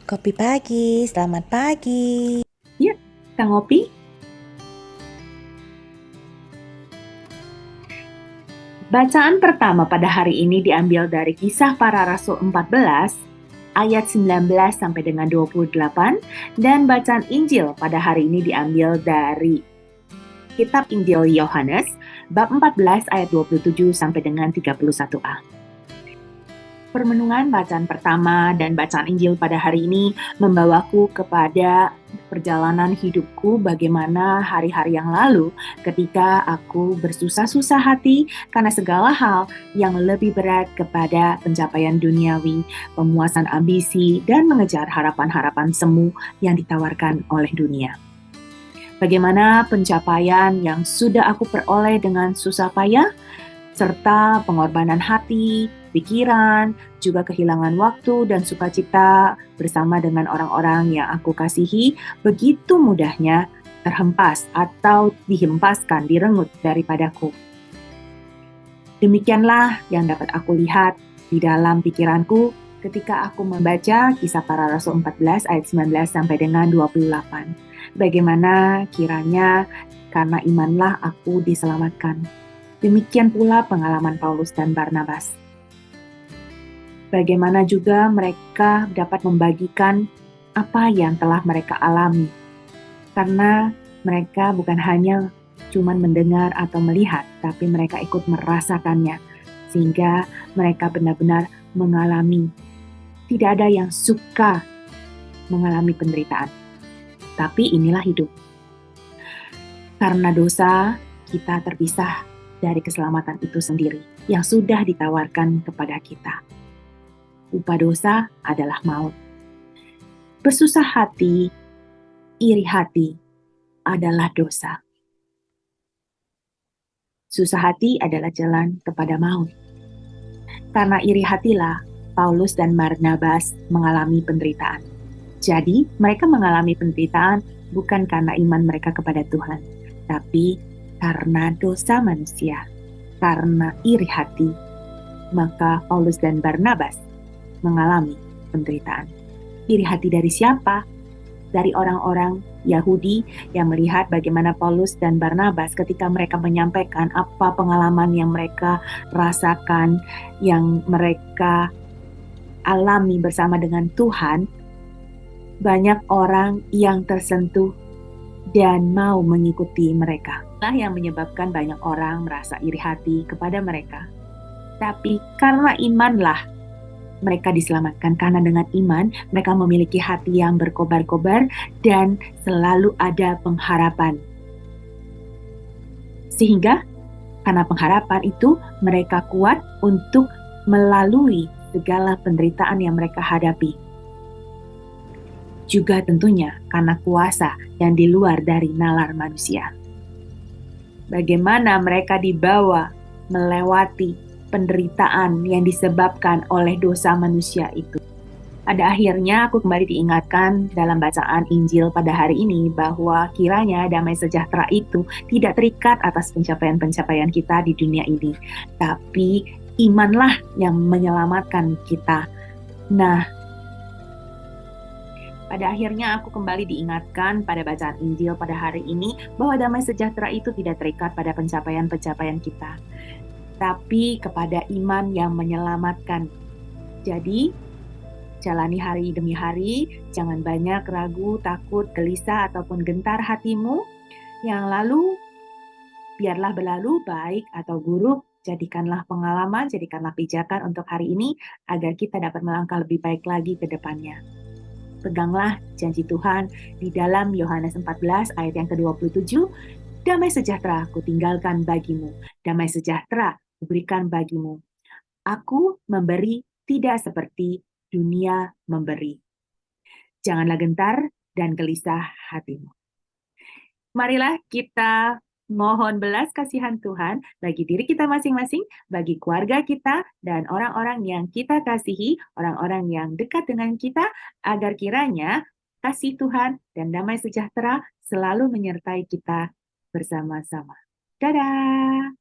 Kopi pagi, selamat pagi. Yuk, kita ngopi. Bacaan pertama pada hari ini diambil dari Kisah Para Rasul 14, ayat 19 sampai dengan 28, dan bacaan Injil pada hari ini diambil dari Kitab Injil Yohanes, bab 14 ayat 27 sampai dengan 31a. Permenungan bacaan pertama dan bacaan Injil pada hari ini membawaku kepada perjalanan hidupku bagaimana hari-hari yang lalu ketika aku bersusah-susah hati karena segala hal yang lebih berat kepada pencapaian duniawi, pemuasan ambisi, dan mengejar harapan-harapan semu yang ditawarkan oleh dunia. Bagaimana pencapaian yang sudah aku peroleh dengan susah payah, serta pengorbanan hati, pikiran, juga kehilangan waktu dan sukacita bersama dengan orang-orang yang aku kasihi, begitu mudahnya terhempas atau dihempaskan, direnggut daripadaku. Demikianlah yang dapat aku lihat di dalam pikiranku ketika aku membaca Kisah Para Rasul 14 ayat 19 sampai dengan 28. Bagaimana kiranya karena imanlah aku diselamatkan. Demikian pula pengalaman Paulus dan Barnabas. Bagaimana juga mereka dapat membagikan apa yang telah mereka alami. Karena mereka bukan hanya cuma mendengar atau melihat, tapi mereka ikut merasakannya. Sehingga mereka benar-benar mengalami. Tidak ada yang suka mengalami penderitaan. Tapi inilah hidup. Karena dosa, kita terpisah dari keselamatan itu sendiri yang sudah ditawarkan kepada kita. Upah dosa adalah maut. Bersusah hati, iri hati adalah dosa. Susah hati adalah jalan kepada maut. Karena iri hatilah Paulus dan Barnabas mengalami penderitaan. Jadi, mereka mengalami penderitaan bukan karena iman mereka kepada Tuhan, tapi karena dosa manusia, karena iri hati, maka Paulus dan Barnabas mengalami penderitaan. Iri hati dari siapa? Dari orang-orang Yahudi yang melihat bagaimana Paulus dan Barnabas ketika mereka menyampaikan apa pengalaman yang mereka rasakan, yang mereka alami bersama dengan Tuhan, banyak orang yang tersentuh dan mau mengikuti mereka. Itulah yang menyebabkan banyak orang merasa iri hati kepada mereka. Tapi karena imanlah mereka diselamatkan, karena dengan iman mereka memiliki hati yang berkobar-kobar dan selalu ada pengharapan. Sehingga karena pengharapan itu mereka kuat untuk melalui segala penderitaan yang mereka hadapi. Juga tentunya karena kuasa yang di luar dari nalar manusia. Bagaimana mereka dibawa melewati penderitaan yang disebabkan oleh dosa manusia itu. Pada akhirnya aku kembali diingatkan dalam bacaan Injil pada hari ini bahwa kiranya damai sejahtera itu tidak terikat atas pencapaian-pencapaian kita di dunia ini. Tapi imanlah yang menyelamatkan kita. Nah, pada akhirnya aku kembali diingatkan pada bacaan Injil pada hari ini bahwa damai sejahtera itu tidak terikat pada pencapaian-pencapaian kita, tapi kepada iman yang menyelamatkan. Jadi, jalani hari demi hari, jangan banyak ragu, takut, gelisah, ataupun gentar hatimu. Yang lalu, biarlah berlalu baik atau buruk, jadikanlah pengalaman, jadikanlah pijakan untuk hari ini, agar kita dapat melangkah lebih baik lagi ke depannya. Peganglah janji Tuhan di dalam Yohanes 14 ayat yang ke-27, damai sejahtera ku tinggalkan bagimu, damai sejahtera ku berikan bagimu. Aku memberi tidak seperti dunia memberi. Janganlah gentar dan gelisah hatimu. Marilah kita mohon belas kasihan Tuhan bagi diri kita masing-masing, bagi keluarga kita, dan orang-orang yang kita kasihi, orang-orang yang dekat dengan kita, agar kiranya kasih Tuhan dan damai sejahtera selalu menyertai kita bersama-sama. Dadah!